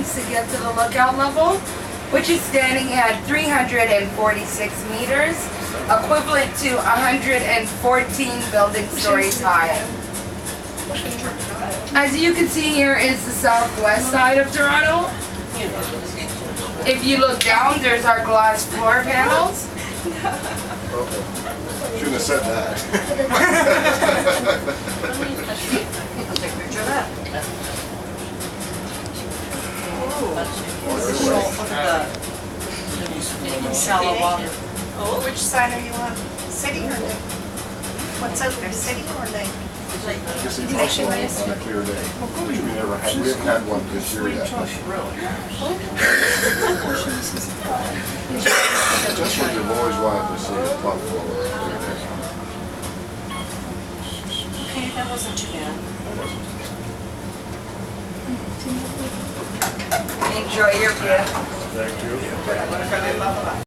buildings to get to the lookout level, which is standing at 346 meters, equivalent to 114 building stories high. As you can see, here is the southwest side of Toronto. If you look down, there's our glass floor panels. Shouldn't have said that. I'll take a picture of that. Look at the shallow water. Which side are you on? City or lake? What's out there, city or lake? I guess it's also on a clear day, which we never had. We haven't had one this year yet. Just what you've always wanted to see, a plum floor on a clear day. Okay, that wasn't too bad. Enjoy your view. Thank you.